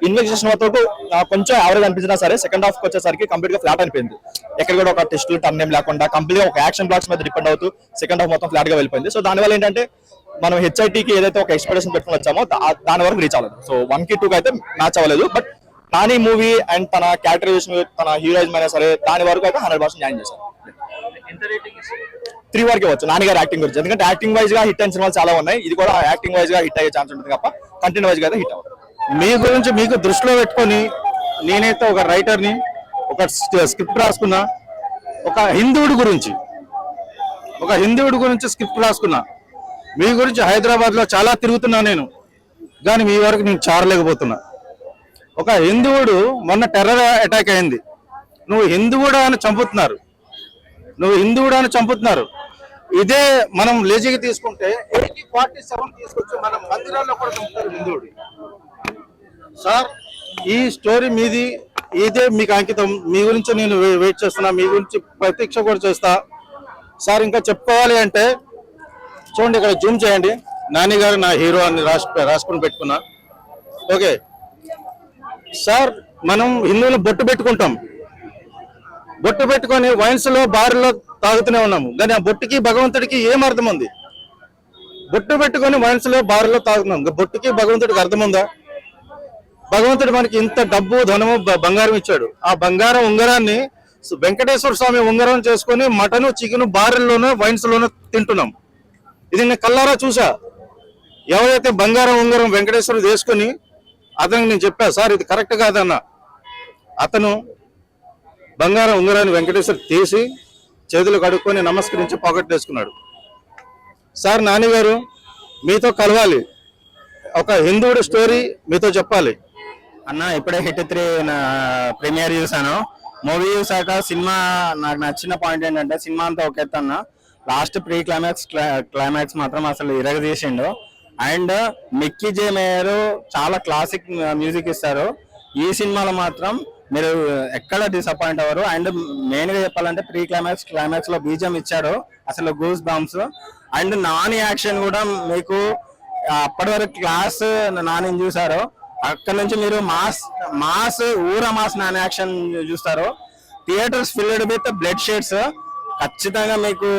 Investigation వరకు కొంచెం average అనిపించినా సరే సెకండ్ హాఫ్ వచ్చేసరికి కంప్లీట్ గా ఫ్లాట్ అయిపోయింది. ఎక్కడ కూడా ఒక టెస్ట్ టర్న్ ఏం లేకుండా కంప్లీట్ గా ఒక యాక్షన్ బ్లాక్స్ మీద డిపెండ్ అవుతూ సెకండ్ హాఫ్ మొత్తం ఫ్లాట్ గా వెళ్ళిపోయింది. సో దానివల్ల ఏంటంటే మనం హెచ్ఐటీకి ఏదైతే ఒక ఎక్స్పెక్టేషన్ పెట్టుకుని వచ్చామో దాని వరకు రీచ్ అవ్వలేదు. సో 1 కి 2 కి అయితే మ్యాచ్ అవ్వలేదు. బట్ నాని మూవీ అండ్ తన క్యారెక్టరైజేషన్ తన హీరోయిజం అయినా సరే దాని వరకు అయితే 100% న్యాయం చేశారు. 3 వరకు వచ్చు నాని గారి యాక్టింగ్ గురించి. ఎందుకంటే యాక్టింగ్ వైజ్ గా హిట్ అయిన సినిమాలు చాలా ఉన్నాయి. ఇది కూడా యాక్టింగ్ వైజ్ గా హిట్ అయ్యే ఛాన్స్ ఉంటుంది తప్ప కంటెంట్ వైజ్ గా హిట్ అవ్వదు. మీ గురించి మీకు దృష్టిలో పెట్టుకొని నేనైతే ఒక రైటర్ని, ఒక స్క్రిప్ట్ రాసుకున్నా. ఒక హిందువుడి గురించి స్క్రిప్ట్ రాసుకున్నా. మీ గురించి హైదరాబాద్ లో చాలా తిరుగుతున్నా నేను, కానీ మీ వరకు నేను చేరలేకపోతున్నా. ఒక హిందువుడు మొన్న టెర్రర్ అటాక్ అయింది. నువ్వు హిందువుడు అని చంపుతున్నారు. ఇదే మనం లేజీగా తీసుకుంటే 47 తీసుకొచ్చి మనం మందిరాల్లో కూడా చంపుతారు హిందువుడు. సార్ ఈ స్టోరీ మీది, ఇదే మీకు అంకితం. మీ గురించి నేను వెయిట్ చేస్తున్నా, మీ గురించి ప్రతీక్ష కూడా చేస్తా సార్. ఇంకా చెప్పుకోవాలి అంటే చూడండి, ఇక్కడ జూమ్ చేయండి. నాని గారు నా హీరో అని రాసుకుని పెట్టుకున్నా. ఓకే సార్, మనం హిందువులు బొట్టు పెట్టుకొని వైన్స్ లో బార్లో తాగుతూనే ఉన్నాము. కానీ ఆ బొట్టుకి భగవంతుడికి ఏం అర్థం ఉంది? బొట్టు పెట్టుకొని వైన్స్ లో బార్లో తాగుతున్నాం, బొట్టుకి భగవంతుడికి అర్థం ఉందా? భగవంతుడు మనకి ఇంత డబ్బు, ధనము, బంగారం ఇచ్చాడు. ఆ బంగారం ఉంగరాన్ని వెంకటేశ్వర స్వామి ఉంగరం చేసుకొని మటను, చికెను బార్లోనూ వైన్స్ లోనూ తింటున్నాం. ఇది నేను కల్లారా చూసా. ఎవరైతే బంగారం ఉంగరం వెంకటేశ్వరుడు వేసుకొని అతనికి నేను చెప్పా, సార్ ఇది కరెక్ట్ కాదన్న. అతను బంగారం ఉంగరాన్ని వెంకటేశ్వరు తీసి చేతులు కడుక్కొని నమస్కరించి పాకెట్ వేసుకున్నాడు. సార్ నాని గారు మీతో కలవాలి, ఒక హిందువుడి స్టోరీ మీతో చెప్పాలి అన్న. ఇప్పుడే హిట్ 3 ప్రీమియర్ చూసాను. మూవీ చూసాక సినిమా నాకు నచ్చిన పాయింట్ ఏంటంటే సినిమా అంతా ఒక ఎత్తు అన్న, లాస్ట్ ప్రీ క్లైమాక్స్ మాత్రం అసలు ఇరగదీసిండు. అండ్ మిక్కీ జే మేయర్ చాలా క్లాసిక్ మ్యూజిక్ ఇస్తారు. ఈ సినిమాలో మాత్రం మీరు ఎక్కడ డిసప్పాయింట్ అవ్వరు. అండ్ మెయిన్ గా చెప్పాలంటే క్లైమాక్స్ లో బీజం ఇచ్చాడు, అసలు goose bumps. And Nani action కూడా మీకు అప్పటి వరకు క్లాస్ నాని చూసారు, అక్కడ నుంచి మీరు మాస్ నాని యాక్షన్ చూస్తారు. Theatres filled with blood shades. ఖచ్చితంగా మీకు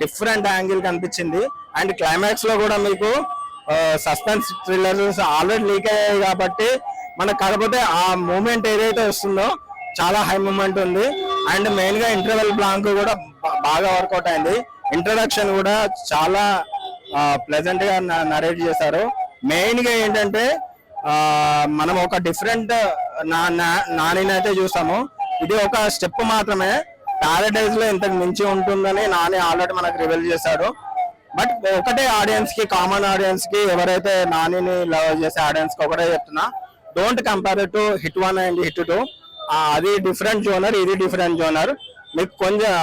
డిఫరెంట్ యాంగిల్ కనిపించింది. అండ్ క్లైమాక్స్ లో కూడా మీకు సస్పెన్స్ థ్రిల్లర్స్ ఆల్రెడీ లీక్ అయ్యాయి కాబట్టి మనకు, కాకపోతే ఆ మూమెంట్ ఏదైతే వస్తుందో చాలా హై మూమెంట్ ఉంది. అండ్ మెయిన్ గా ఇంటర్వెల్ బ్లాంక్ కూడా బాగా వర్కౌట్ అయింది. ఇంట్రడక్షన్ కూడా చాలా ప్లెజెంట్ గా నరేట్ చేశారు. మెయిన్ గా ఏంటంటే మనం ఒక డిఫరెంట్ నానిని అయితే చూస్తాము. ఇది ఒక స్టెప్ మాత్రమే, ప్యారడైజ్ లో ఇంతకు మించి ఉంటుందని నాని ఆల్రెడీ మనకు రివీల్ చేశాడు. బట్ ఒకటే ఆడియన్స్ కి, కామన్ ఆడియన్స్ కి, ఎవరైతే నానిని లవ్ చేసే ఆడియన్స్ కి ఒకటే చెప్తున్నా, don't compare to hit 1 and hit 2. అది డిఫరెంట్ జోనర్, ఇది డిఫరెంట్ జోనర్. మీకు కొంచెం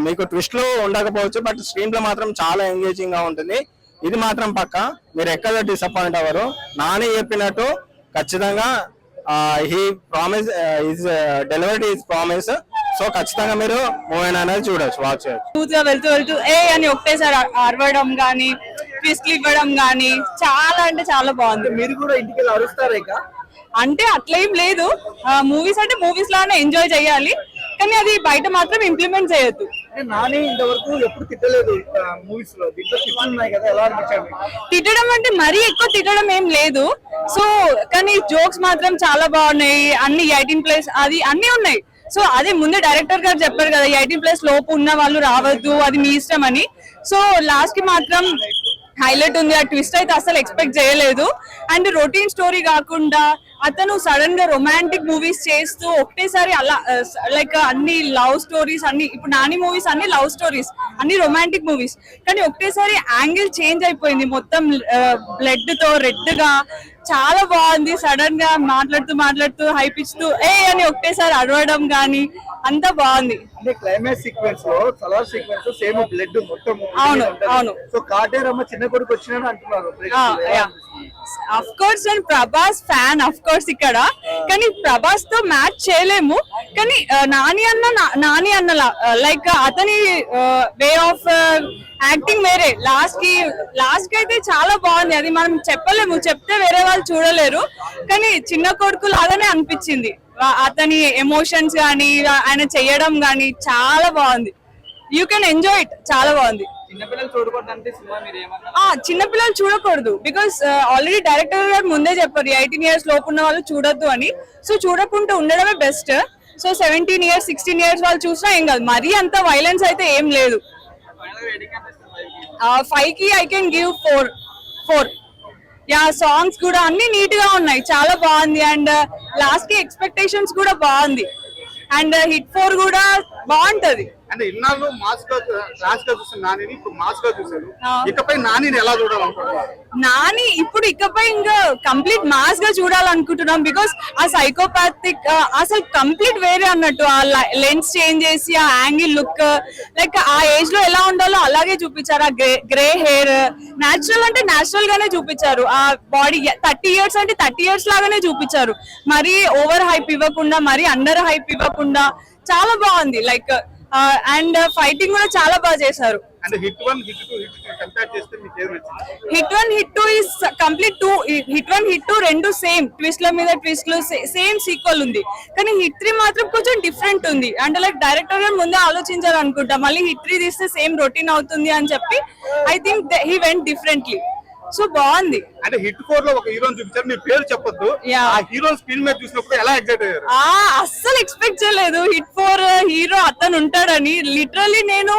మీకు ట్విస్ట్ లో ఉండకపోవచ్చు, బట్ స్క్రీన్ లో మాత్రం చాలా ఎంగేజింగ్ గా ఉంటుంది. ఇది మాత్రం పక్క, మీరు ఎక్కడ డిసప్పాయింట్ అవ్వరు. నాని చెప్పినట్టు ఖచ్చితంగా he promise is delivered is promise. So ఖచ్చితంగా మీరు మూవీ అనేది చూడొచ్చు, వాచ్ చేయొచ్చు. వెళ్తూ ఏ అని ఒకటేసారి అరవడం గానీ, ట్విస్ట్లు ఇవ్వడం గానీ చాలా అంటే చాలా బాగుంది. మీరు కూడా ఇంటికి అరుస్తారా? అంటే అట్లేం లేదు, మూవీస్ అంటే మూవీస్ లానే ఎంజాయ్ చేయాలి, కానీ అది బయట మాత్రం ఇంప్లిమెంట్ చేయొద్దు. నాని ఇంతవరకు ఎప్పుడు తిట్టలేదు మూవీస్ లో, దీంట్లో తిట్టున్నాయి కదా, ఎలా అనిపించింది? తిట్టడం అంటే మరీ ఎక్కువ తిట్టడం ఏం లేదు. సో కానీ జోక్స్ మాత్రం చాలా బాగున్నాయి. అన్ని 18+ అది అన్ని ఉన్నాయి. సో అదే ముందే డైరెక్టర్ గారు చెప్పారు కదా, 18+ లోపు ఉన్న వాళ్ళు రావద్దు, అది మీ ఇష్టం అని. సో లాస్ట్ కి మాత్రం హైలైట్ ఉంది. ఆ ట్విస్ట్ అయితే అసలు ఎక్స్పెక్ట్ చేయలేదు. అండ్ రొటీన్ స్టోరీ కాకుండా అతను సడన్ గా రొమాంటిక్ మూవీస్ చేస్తూ ఒకటేసారి అలా లైక్ అన్ని లవ్ స్టోరీస్, అన్ని ఇప్పుడు నాని మూవీస్ అన్ని లవ్ స్టోరీస్, అన్ని రొమాంటిక్ మూవీస్, కానీ ఒకటేసారి యాంగిల్ చేంజ్ అయిపోయింది. మొత్తం బ్లడ్ తో రెడ్ గా చాలా బాగుంది. సడన్ గా మాట్లాడుతూ హైప్ ఇస్తూ ఏ అని ఒకటేసారి అరవడం గానీ అంతా బాగుంది. అంటే క్లైమాక్స్ సీక్వెన్స్ లో సలార్ సీక్వెన్స్ సేమ్ బ్లడ్ మొత్తం. అవును. సో కాటేరమ్మ చిన్న కొడుకు వచ్చినాడు అంటున్నారు. అఫ్ కోర్స్ నేను ప్రభాస్ ఫ్యాన్ అఫ్ కోర్స్ ఇక్కడ, కానీ ప్రభాస్ తో మ్యాచ్ చేయలేము. కానీ నాని అన్నలా లైక్ అతని వే ఆఫ్ యాక్టింగ్ వేరే. లాస్ట్ కి అయితే చాలా బాగుంది. అది మనం చెప్పలేము, చెప్తే వేరే వాళ్ళు చూడలేరు. కానీ చిన్న కొడుకు లాగానే అనిపించింది. అతని ఎమోషన్స్ గానీ ఆయన చెయ్యడం గానీ చాలా బాగుంది. యూ కెన్ ఎంజాయ్ ఇట్, చాలా బాగుంది. చిన్నపిల్లలు చూడకూడదంటే సినిమా మీరు ఏమన్నా? చిన్నపిల్లలు చూడకూడదు, బికాస్ ఆల్రెడీ డైరెక్టర్ గారు ముందే చెప్పారు 18 years లోపు ఉన్న వాళ్ళు చూడొద్దు అని. సో చూడకుండా ఉండడమే బెస్ట్. సో 17 years 16 years వాళ్ళు చూసినా ఏం కాదు. మరీ అంత వైలెన్స్ అయితే ఏం లేదు. 5 కి I can give 4. Yeah, songs కూడా అన్ని నీట్ గా ఉన్నాయి, చాలా బాగుంది. అండ్ లాస్ట్ కి ఎక్స్పెక్టేషన్స్ కూడా బాగుంది. అండ్ హిట్ 4 కూడా బాగుంటది. అంటే ఇన్నాళ్ళు మాస్ గా క్లాస్ గా చూసిన నానిని ఇప్పుడు మాస్ గా చూసారు. ఇకపై నానిని ఎలా చూడాలనుకుంటున్నారు? నాని ఇప్పుడు ఇకపై ఇంకా కంప్లీట్ మాస్ గా చూడాలనుకుంటున్నాం. బికాస్ ఆ సైకోపాథిక్ అసలు కంప్లీట్ వేరే అన్నట్టు. ఆ లెన్స్ చేంజ్ చేసి ఆ యాంగిల్ లుక్ లైక్ ఆ ఏజ్ లో ఎలా ఉండాలో అలాగే చూపించారు. ఆ గ్రే హెయిర్ నేచురల్ అంటే నేచురల్ గానే చూపించారు. ఆ బాడీ 30 years అంటే 30 years లాగానే చూపించారు. మరీ ఓవర్ హైప్ ఇవ్వకుండా, మరీ అండర్ హైప్ ఇవ్వకుండా చాలా బాగుంది. లైక్ అండ్ ఫైటింగ్ కూడా చాలా బాగా చేశారు. అంటే హిట్ 1 హిట్ 2 హిట్ 3 కంపేర్ చేస్తే మీకు ఏం నచ్చింది? Hit 1 hit 2 is complete 2. Hit 1 hit 2 రెండు సేమ్ ట్విస్ట్ల మీద ట్విస్ట్లు, సేమ్ సీక్వెల్ ఉంది. కానీ హిట్ 3 మాత్రం కొంచెం డిఫరెంట్ ఉంది. అంటే లైక్ డైరెక్టర్ గారు ముందే ఆలోచించారు అనుకుంటా, మళ్ళీ హిట్ 3 తీస్తే సేమ్ రొటీన్ అవుతుంది అని చెప్పి I think he went differently. So బాగుంది. అంటే హిట్ 4 లో ఒక హీరోని చూపించారు, మీ పేరు చెప్పొద్దు. ఆ హీరో స్క్రీన్ మీద చూసినప్పుడు ఎలా ఎగ్జైట్ అయ్యారు? అస్సలు ఎక్స్పెక్ట్ చేయలేదు హిట్ 4 హీరో అతను ఉంటాడని. లిటరల్లీ నేను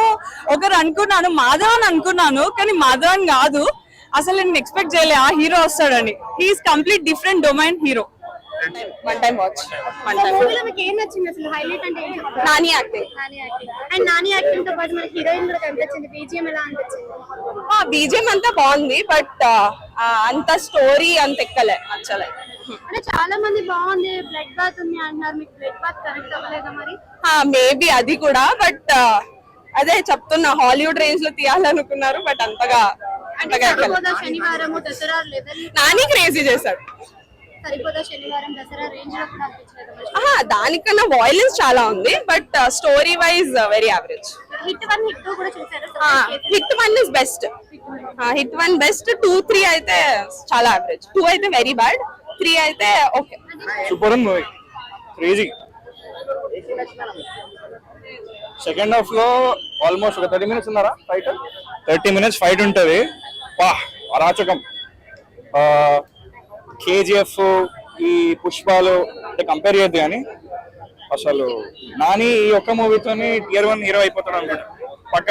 ఒకరు అనుకున్నాను, మాధవన్ అనుకున్నాను, కానీ మాధవన్ కాదు. అసలు నేను ఎక్స్పెక్ట్ చేయలేదు ఆ హీరో వస్తాడని. He's complete different domain hero. One time watch. మూవీలో మీకు ఏం నచ్చింది అసలు? హైలైట్ అంటే ఏం చెప్తారు? Nani acting. And Nani acting తో పాటు మనకి హీరోయిన్ కూడా కనిపించింది. బీజిఎం ఎలా అనిపించింది? బీజిఎం అంతా బాగుంది, బట్ అంత స్టోరీ అంత ఎక్కలే, నచ్చలే. అంటే చాలా మంది బాగుంది, బ్లడ్ బాత్ ఉంది అంటున్నారు. మీకు బ్లడ్ బాత్ కరెక్ట్ అవ్వలేదా మరి? మేబీ అది కూడా, బట్ అదే చెప్తున్నా హాలీవుడ్ రేంజ్ లో తీయాలనుకున్నారు, బట్ అంతగా సరిపోదా శనివారం దసరా లెవెల్? నాని క్రేజీ చేశాడు. సరిపోదా శనివారం దసరా రేంజ్ లో కూడా అనిపించలేదు? దానికన్నా వాయిలెన్స్ చాలా ఉంది, but story wise very average. Hit 1 hit 2 కూడా చూసారు. Hit 1 is best. Hit 1 best. 2 3 అయితే చాలా యావరేజ్. 2 అయితే వెరీ బ్యాడ్, 3 అయితే ఓకే. సూపర్ ఉంది మూవీ, క్రేజీ. సెకండ్ హాఫ్ లో ఆల్మోస్ట్ ఒక 30 minutes ఉన్నారా ఫైట్? 30 minutes ఫైట్ ఉంటది. వా, అరాచకం. KGF ఈ పుష్పాలు అంటే కంపేర్ చేయద్దు, కానీ అసలు నాని ఈ ఒక్క మూవీతోని Tier 1 హీరో అయిపోతాడు అనమాట పక్క.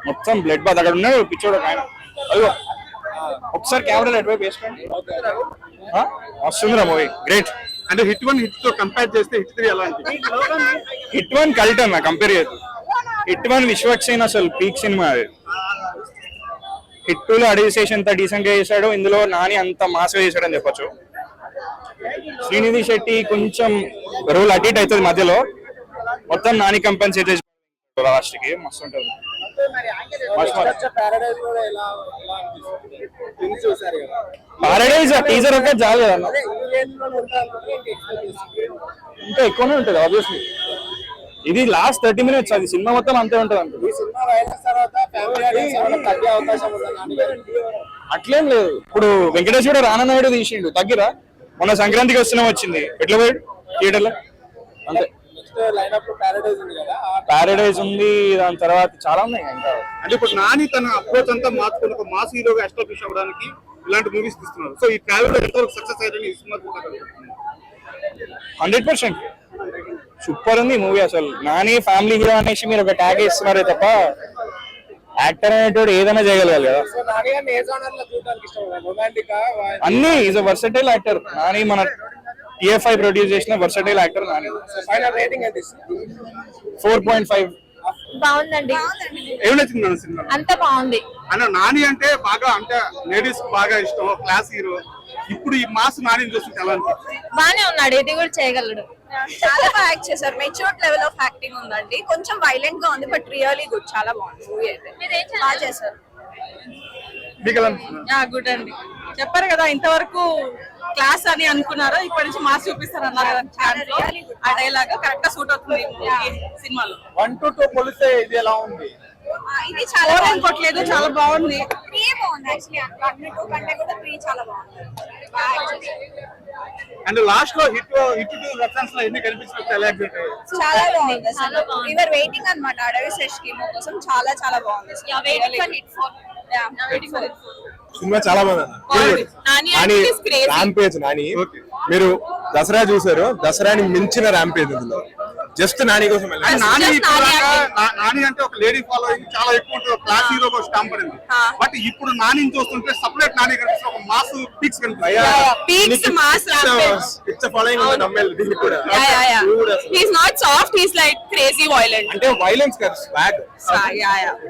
మొత్తం బ్లడ్ బాత్. అక్కడ ఉన్నాడు పిచ్చోడు ఒక ఆయన. అయ్యో, ఒకసారి కెమెరా ఎటువైపు వేసుకోండి. వస్తుందిరా మూవీ, గ్రేట్. అంటే హిట్ 1 హిట్ 2 కంపేర్ చేస్తే హిట్ 3 ఎలా అనిపించింది? హిట్ 1 కల్ట్ అన్న, కంపేర్ చేయదు. హిట్ 1 విశ్వక్సేన్ అసలు పీక్ సినిమా. అది హిట్ 2 లో అడిగేసి ఎంత డీసెంట్ గా చేశాడు, ఇందులో నాని అంత మాస్ గా చేశాడు అని చెప్పొచ్చు. శ్రీనిధి శెట్టి కొంచెం రోల్ అటు ఇటు అవుతుంది మధ్యలో, మొత్తం నాని కంపెన్సేట్ చేసి లాస్ట్ కి మస్తు ఉంటుంది. పారడైజ్ టీజర్ ఒకే చాలు కదా, ఇంకా ఎక్కువనే ఉంటుంది ఆబ్వియస్లీ. ఇది లాస్ట్ 30 minutes, అది సినిమా మొత్తం అంతే ఉంటుంది అంట. అట్లేం లేదు. ఇప్పుడు వెంకటేష్ కూడా రానన్నాడు తీసిండు, తగ్గిరా. మొన్న సంక్రాంతికి వస్తున్నా వచ్చింది, ఎట్లా పోయాడు థియేటర్ లో అంతే. పారడైజ్ ఉంది, దాని తర్వాత చాలా ఉన్నాయి ఇంకా. అంటే ఇప్పుడు నాని తన అప్రోచ్ అంతా మార్చుకుని ఒక మాస్ హీరోగా ఎస్టాబ్లిష్ అవ్వడానికి ఇలాంటి మూవీస్ తీస్తున్నారు. సో ఈ ట్రావెల్ ఎంతవరకు సక్సెస్ అయ్యారని ఈ సినిమా 100% సూపర్ ఉంది మూవీ. అసలు నాని ఫ్యామిలీ హీరో అనేసి మీరు ఒక ట్యాగ్ ఇస్తున్నారే తప్ప, యాక్టర్ అనేటోడు ఏదైనా చేయగలగాలి కదా. అన్ని is a versatile actor Nani. మన TFI ప్రొడ్యూస్ చేసిన వర్సటైల్ యాక్టర్ నాని. 4.5. బాగుందండి. ఏం నచ్చింది మన సినిమా? అంత బాగుంది. అన్న నాని అంటే బాగా, అంటే లేడీస్ బాగా ఇష్టం, క్లాస్ హీరో. ఇప్పుడు ఈ మాస్ నాని చూస్తుంటే ఎలా అనిపిస్తుంది? బానే ఉన్నాడు, ఇది కూడా చేయగలడు. చాలా బాగా యాక్ట్ చేశారు. మెచ్యూర్డ్ లెవెల్ ఆఫ్ యాక్టింగ్ ఉందండి. కొంచెం వైలెంట్ గా ఉంది, బట్ రియల్లీ గుడ్. చాలా బాగుంది మూవీ అయితే. బాగా చేశారు. మీకు ఎలా అనిపిస్తుంది? గుడ్ అండి. చెప్పారు కదా ఇంతవరకు క్లాస్ అని అనుకున్నారో ఇప్పటి నుంచి మాస్ చూపిస్తారు అన్నారు కదా ఛానల్లో. ఆ డైలాగ్ కరెక్ట్ గా సూట్ అవుతుంది సినిమాలో. 1 to 2 పోలిస్తే ఇది ఎలా ఉంది? ఇది చాలా అనుకోవట్లేదు, చాలా బాగుంది. అండ్ లాస్ట్ లో హిట్ టు రెఫరెన్స్ లో ఎన్ని కనిపించినట్టు ఎలా ఎగ్జిట్ అయ్యాయి? చాలా బాగుంది అసలు. వీఆర్ వెయిటింగ్ అన్నమాట అడవి శ్రేష్ కీమో కోసం. చాలా చాలా బాగుంది. సినిమా చాలా బాగుంది. నాని ర్యాంపేజ్ నాని. మీరు దసరా చూసారు, దసరాని మించిన ర్యాంపేజ్ ఇందులో. జస్ట్ నాని కోసం వెళ్ళాలి. నాని నాని అంటే ఒక లేడీ ఫాలోయింగ్ చాలా ఎక్కువ ఉంటుంది, క్లాస్ హీరో స్టాంప్ పడింది. బట్ ఇప్పుడు నాని చూస్తుంటే సపరేట్ నాని కనిపిస్తుంది, ఒక మాస్ పిక్స్ కనిపిస్తుంది. ఫాలోయింగ్ ఉంది నమ్మేది దీనికి కూడా. He's not soft, he's like crazy violent. అంటే వైలెన్స్ కాదు, swag.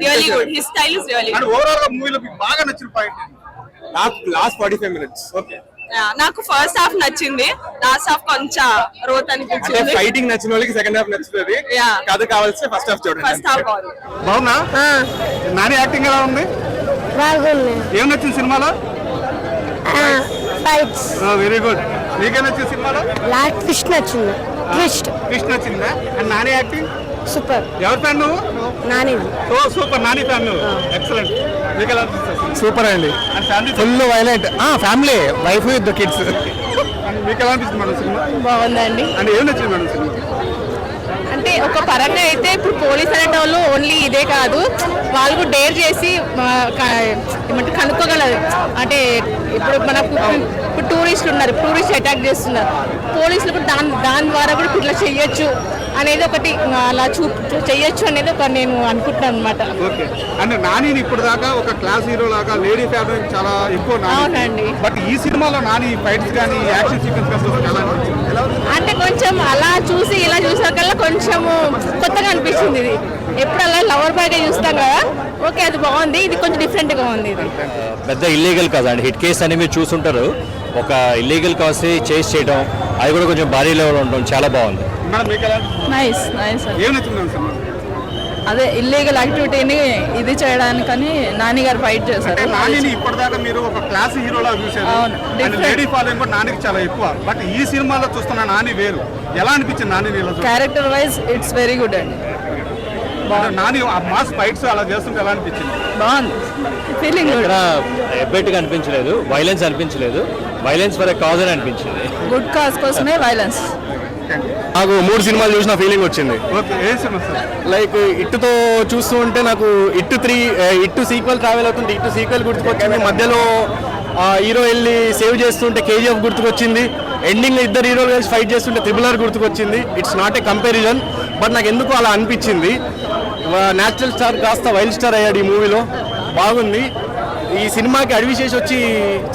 Really good. His style is really and good. Overall గా మూవీలో మీకు బాగా నచ్చిన పాయింట్ నాకు లాస్ట్ 45 minutes. ఓకే. నాకు ఫస్ట్ హాఫ్ నచ్చింది, లాస్ట్ హాఫ్ కొంచెం రోత్ అంటే అనిపించింది. ఫైటింగ్ నచ్చిన వాళ్ళకి సెకండ్ హాఫ్ నచ్చుతుంది, Yeah. కథ కావాల్సి ఫస్ట్ హాఫ్ చూడండి. ఫస్ట్ హాఫ్ బాగుంది. బాగున్నా? నాని యాక్టింగ్ ఎలా ఉంది? బాగుంది. ఏం నచ్చింది సినిమాలో? ఫైట్స్. Very good. మీకేం నచ్చింది సినిమాలో? లాస్ట్ ట్విస్ట్ నచ్చింది. ట్విస్ట్ కృష్ణ నచ్చిందా? And Nani acting super. ఎవరి ఫ్యాన్ నువ్వు? Nani. So super, Nani fan నువ్వు. ఎక్సలెంట్. మీకు ఎలా అనిపిస్తుంది? సూపర్ అండి, and family full violent. Family, wife with the kids. And మీకు ఎలా అనిపిస్తుంది మేడం సినిమా? బాగుందండి. అండ్ ఏం నచ్చింది మేడం సినిమా? అంటే ఒక పరంగా అయితే ఇప్పుడు పోలీస్ అనే వాళ్ళు ఓన్లీ ఇదే కాదు, వాళ్ళు కూడా డేర్ చేసి ఏమంటే కనుక్కోగలరు. అంటే ఇప్పుడు మనకు ఇప్పుడు టూరిస్టులు ఉన్నారు, టూరిస్ట్ అటాక్ చేస్తున్నారు, పోలీసులు కూడా దాని ద్వారా కూడా ఇట్లా చెయ్యొచ్చు అనేది ఒకటి, అలా చెయ్యొచ్చు అనేది ఒక నేను అనుకుంటున్నాను అనమాట. ఓకే. అండ్ నాని ఇప్పుడు దాకా ఒక క్లాస్ హీరో లాగా లేడీ ఫ్యాన్ చాలా ఎక్కువ నాని. అవునండి. బట్ ఈ సినిమాలో నాని ఫైట్స్ కానీ యాక్షన్ సీక్వెన్స్ కానీ ఎలా అనిపించింది? అంటే కొంచెం అలా చూసి ఇలా చూసాకల్లా కొంచెము కొత్తగా అనిపించింది. ఇది ఎప్పుడు అలా లవర్ బాయ్ గా చూస్తాం కదా, ఓకే అది బాగుంది, ఇది కొంచెం డిఫరెంట్ గా ఉంది. ఇది పెద్ద ఇల్లీగల్ కదండి, హిట్ కేసు అని మీరు చూసుంటారు. ఒక ఇల్లీగల్ కాస్ట్ చేసి చేయడం, అది కూడా కొంచెం భారీ లెవెల్ ఉండడం చాలా బాగుంది. మేడం మీకు ఎలా అనిపించింది? Nice nice. ఏం నచ్చింది మేడం సినిమా? అదే ఇల్లీగల్ యాక్టివిటీని ఇది చేయడానికని నాని గారు ఫైట్ చేశారు. అంటే నానిని ఇప్పటిదాకా మీరు ఒక క్లాస్ హీరోలా చూసారు, అవును. అండ్ లేడీ ఫాలోయింగ్ కూడా నానికి చాలా ఎక్కువ. బట్ ఈ సినిమాలో చూస్తున్న నాని వేరు. ఎలా అనిపించింది నాని ఇలా చూస్తే? Character wise it's very good అండి. నాని ఆ మాస్ ఫైట్స్ అలా చేస్తుంటే ఎలా అనిపించింది? బాగుంది, ఫీలింగ్ ఇక్కడ ఎబ్బెట్టుగా అనిపించలేదు, వైలెన్స్ అనిపించలేదు, వైలెన్స్ ఫర్ ఎ కాజ్ అని అనిపించింది. గుడ్ కాజ్ కోసమే వైలెన్స్. నాకు 3 సినిమాలు చూసిన ఫీలింగ్ వచ్చింది. ఓకే. ఏ సినిమా సార్? లైక్ ఇట్టుతో చూస్తూ ఉంటే నాకు ఇట్టు 3 ఇట్టు సీక్వెల్ ట్రావెల్ అవుతుంటే ఇట్టు సీక్వెల్ గుర్తుకొచ్చింది, మధ్యలో హీరో వెళ్ళి సేవ్ చేస్తుంటే KGF గుర్తుకొచ్చింది, ఎండింగ్ లో ఇద్దరు హీరోలు కలిసి ఫైట్ చేస్తుంటే RRR గుర్తుకొచ్చింది. It's not a comparison, but నాకు ఎందుకు అలా అనిపించింది. నేచురల్ స్టార్ కాస్త వైల్డ్ స్టార్ అయ్యాడు ఈ మూవీలో. బాగుంది. ఈ సినిమాకి అడివిశేష్ వచ్చి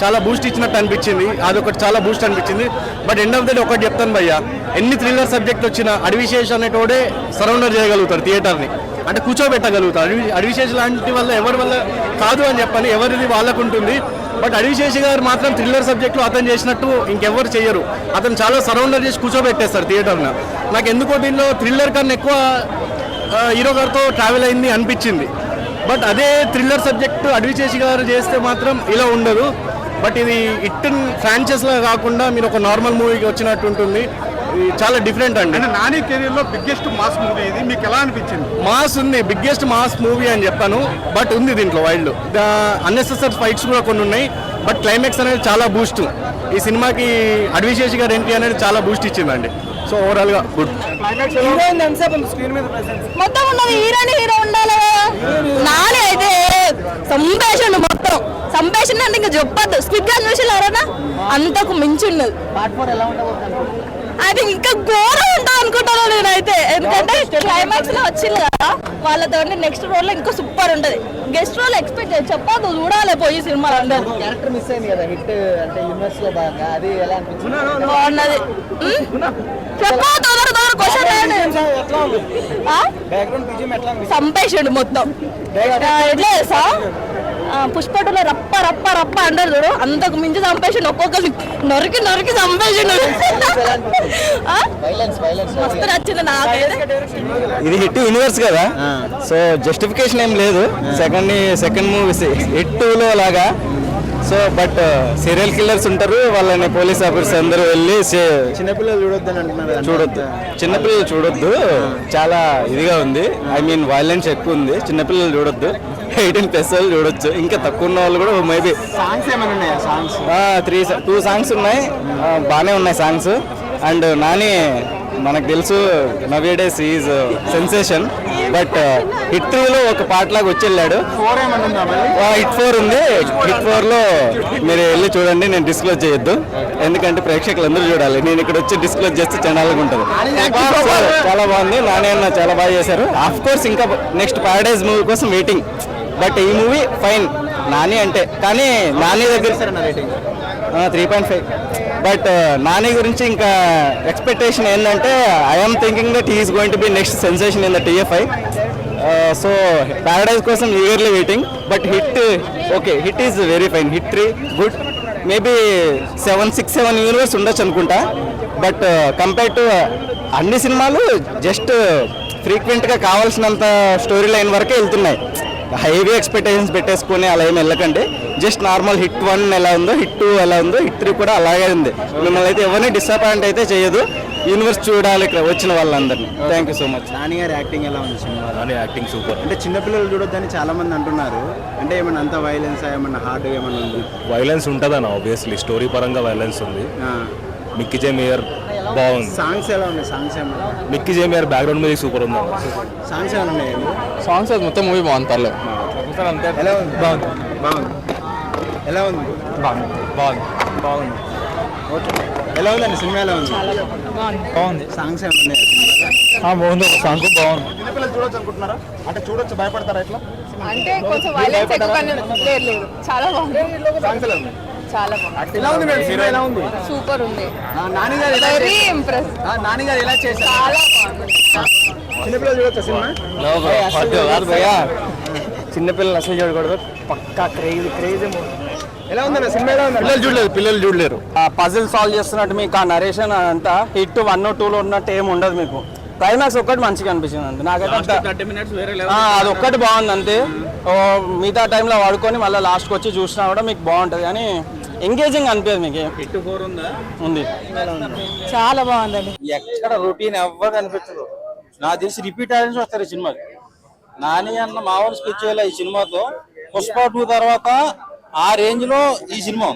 చాలా బూస్ట్ ఇచ్చినట్టు అనిపించింది, అదొకటి చాలా బూస్ట్ అనిపించింది. But end of the day ఒకటి చెప్తాను భయ్యా, ఎన్ని థ్రిల్లర్ సబ్జెక్ట్ వచ్చినా అడివిశేష్ అనేటోడే సరౌండర్ చేయగలుగుతారు థియేటర్ని, అంటే కూర్చోబెట్టగలుగుతారు. అడివిశేష్ లాంటి వల్ల ఎవరి వల్ల కాదు అని చెప్పని, ఎవరిది వాళ్ళకు ఉంటుంది. బట్ అడివిశేష్ గారు మాత్రం థ్రిల్లర్ సబ్జెక్ట్లో అతను చేసినట్టు ఇంకెవరు చేయరు. అతను చాలా సరౌండర్ చేసి కూర్చోబెట్టేస్తారు థియేటర్ని. నాకు ఎందుకో దీనిలో థ్రిల్లర్ కన్నా ఎక్కువ హీరో గారితో ట్రావెల్ అయింది అనిపించింది. బట్ అదే థ్రిల్లర్ సబ్జెక్టు అడివిశేష్ గారు చేస్తే మాత్రం ఇలా ఉండదు. బట్ ఇది ఇట్టన్ ఫ్రాంచైజ్లా కాకుండా మీరు ఒక నార్మల్ మూవీకి వచ్చినట్టు ఉంటుంది. ఇది చాలా డిఫరెంట్ అండి. అంటే నాని కెరీర్ లో బిగ్గెస్ట్ మాస్ మూవీ ఇది. మీకు ఎలా అనిపించింది? మాస్ ఉంది, బిగ్గెస్ట్ మాస్ మూవీ అని చెప్పాను, బట్ ఉంది దీంట్లో వైల్డ్ అన్నెసెసరీ ఫైట్స్ కూడా కొన్ని ఉన్నాయి. బట్ క్లైమాక్స్ అనేది చాలా బూస్ట్. ఈ సినిమాకి అడివిశేష్ గారు ఎంట్రీ అనేది చాలా బూస్ట్ ఇచ్చిందండి. సో ఓవరాల్ గా గుడ్. మొత్తం ఉన్నది హీరో ఉండాలి కదా. నాని అయితే సంభాషణ మొత్తం సంభాషణ అంటే ఇంకా చెప్పద్దు. స్క్విడ్ గా చూసి ఎవరన్నా అంతకు మించి ఉన్నది. అది ఇంకా ఘోరం ఉంటుంది అనుకుంటాను నేనైతే. ఎందుకంటే క్లైమాక్స్ లో వచ్చింది కదా వాళ్ళతో, నెక్స్ట్ రోల్ లో ఇంకా సూపర్ ఉంటది. గెస్ట్ రోల్ ఎక్స్పెక్ట్ చేసి చెప్పదు, చూడాలి పోయి సినిమాలు అందరూ. క్యారెక్టర్ మిస్ అయింది కదా హిట్ అంటే యూనివర్స్ లో భాగంగా, అది ఎలా అనిపించింది? బాగున్నది. చెప్పదు బ్యాక్గ్రౌండ్ బీజిఎం ఎట్లా సంపేషుడు మొత్తం ఎట్లా చేసా పుష్పటులో రప్ప రప్ప అంటారు చూడు, అంతకు మించి చంపేసిండు, ఒక్కొక్కరిని నరికి చంపేసిండు. మస్తు నచ్చింది నాకైతే. ఇది హిట్ యూనివర్స్ కదా, సో జస్టిఫికేషన్ ఏం లేదు. సెకండ్ మూవీ హిట్ 2లో లాగా. సో బట్ సీరియల్ కిల్లర్స్ ఉంటారు, వాళ్ళని పోలీస్ ఆఫీసర్స్ అందరూ వెళ్ళి చిన్నపిల్లలు చూడొద్దని అంటున్నారు. చూడొద్దు, చిన్నపిల్లలు చూడొద్దు, చాలా ఇదిగా ఉంది. ఐ మీన్ వైలెన్స్ ఎక్కువ ఉంది, చిన్నపిల్లలు చూడొద్దు. 18+ వాళ్ళు చూడొచ్చు, ఇంకా తక్కువ ఉన్న వాళ్ళు కూడా మేబీ. సాంగ్స్ ఏమైనా ఉన్నాయా? సాంగ్స్ 2 సాంగ్స్ ఉన్నాయి, బాగానే ఉన్నాయి సాంగ్స్. అండ్ నాని మనకు తెలుసు nowadays is sensation, but hit 3లో ఒక పాట లాగా వచ్చి వెళ్ళాడు. 4 ఏమైనా ఉందా మళ్ళీ? హిట్ 4 ఉంది. హిట్ 4లో మీరు వెళ్ళి చూడండి, నేను డిస్క్లోజ్ చేయొద్దు, ఎందుకంటే ప్రేక్షకులు అందరూ చూడాలి. నేను ఇక్కడ వచ్చి డిస్క్లోజ్ చేస్తే చండాలంగా ఉంటుంది. చాలా బాగుంది, నాని అన్న చాలా బాగా చేశారు. ఆఫ్ కోర్స్ ఇంకా నెక్స్ట్ పారడైజ్ మూవీ కోసం వెయిటింగ్, బట్ ఈ మూవీ ఫైన్ నాని అంటే. కానీ నాని దగ్గర 3.5, బట్ నాని గురించి ఇంకా ఎక్స్పెక్టేషన్ ఏంటంటే I'm thinking that he's going to be next sensation in the TFI. So Paradise కోసం eagerly waiting, but hit okay, hit is very fine. Hit 3 good, maybe 6-7 universe ఉండొచ్చు అనుకుంటా. But compare to అన్ని సినిమాలు just ఫ్రీక్వెంట్గా కావాల్సినంత story line వరకే వెళ్తున్నాయి. Heavy expectations పెట్టేసుకుని అలా ఏమి వెళ్ళకండి. జస్ట్ నార్మల్ హిట్ 1 ఎలా ఉందో హిట్ 2 ఎలా ఉందో హిట్ 3 కూడా అలాగే ఉంది. మిమ్మల్ని అయితే ఎవరిని డిసప్పాయింట్ అయితే చేయదు. యూనివర్స్ చూడాలి ఇక్కడ వచ్చిన వాళ్ళందరినీ. Thank you so much. Nani గారి యాక్టింగ్ ఎలా ఉంది సినిమా? Nani acting super. అంటే చిన్నపిల్లలు చూడొద్దని చాలా మంది అంటున్నారు. అంటే ఏమన్నా అంత వైలెన్స్ ఏమన్నా హార్డ్ ఏమన్నా ఉంది? వైలెన్స్ ఉంటుందన్న, ఆబ్వియస్లీ స్టోరీ పరంగా వైలెన్స్ ఉంది. మిక్కీ జే మేయర్ బాగుంది. సాంగ్స్ ఎలా ఉన్నాయి? సాంగ్స్ ఏమన్నా? మిక్కీ జే మేయర్ బ్యాక్గ్రౌండ్ మ్యూజిక్ సూపర్ ఉంది. సాంగ్స్ ఏమైనా ఉన్నాయి? సాంగ్స్ మొత్తం మూవీ బాగుంది, పర్లేదు. ఎలా ఉంది? బాగుంది. ఎలా ఉంది? బాగుంది. ఓకే, ఎలా ఉందండి సినిమా? ఎలా ఉంది? బాగుంది. సాంగ్స్ ఏమైనా ఉన్నాయా? బాగుంది, ఒక సాంగ్ బాగుంది. చిన్నపిల్లలు చూడొచ్చు అనుకుంటున్నారా? అంటే చూడొచ్చు, భయపడతారా ఇట్లా? అంటే కొంచెం వైలెన్స్ ఎక్కువ లేదు, చాలా బాగుంది. సాంగ్స్ ఎలా ఉన్నాయి? చాలా బాగుంది. ఎలా ఉంది మేడం? సినిమా ఎలా ఉంది? సూపర్ ఉంది. నాని గారు ఎలా వెరీ ఇంప్రెస్. నాని గారు ఎలా చేశారు? చాలా బాగుంది. చిన్నపిల్లలు చూడొచ్చా సినిమా? చిన్నపిల్లలు అసలు చూడకూడదు, పక్కా క్రేజీ. ఎలా ఉందన్న సినిమా? ఎలా ఉంది? పిల్లలు చూడలేరు. పజిల్ సాల్వ్ చేస్తున్నట్టు మీకు ఆ నరేషన్ అంతా హిట్ 1, 2లో ఉన్నట్టు ఏమి ఉండదు మీకు. క్లైమాక్స్ ఒక్కటి మంచిగా అనిపించింది అంతే నాకైతే. అది ఒక్కటి బాగుంది అంతే. మిగతా టైంలో వాడుకొని మళ్ళీ లాస్ట్కి వచ్చి చూసినా కూడా మీకు బాగుంటుంది, కానీ ఎంగేజింగ్ అనిపించదు మీకు. హిట్ 4 ఉందా? ఉంది. చాలా బాగుందండి. ఎక్కడ రొటీన్ ఎవ్వరు అనిపించదు. నాకు తెలిసి రిపీట్ ఆడియన్స్ వస్తారు ఈ సినిమాకి. నాని అన్న మామూలు స్కెచ్ ఈ సినిమాతో పుష్ప 2 తర్వాత ఆ రేంజ్ లో ఈ సినిమా ఉంది.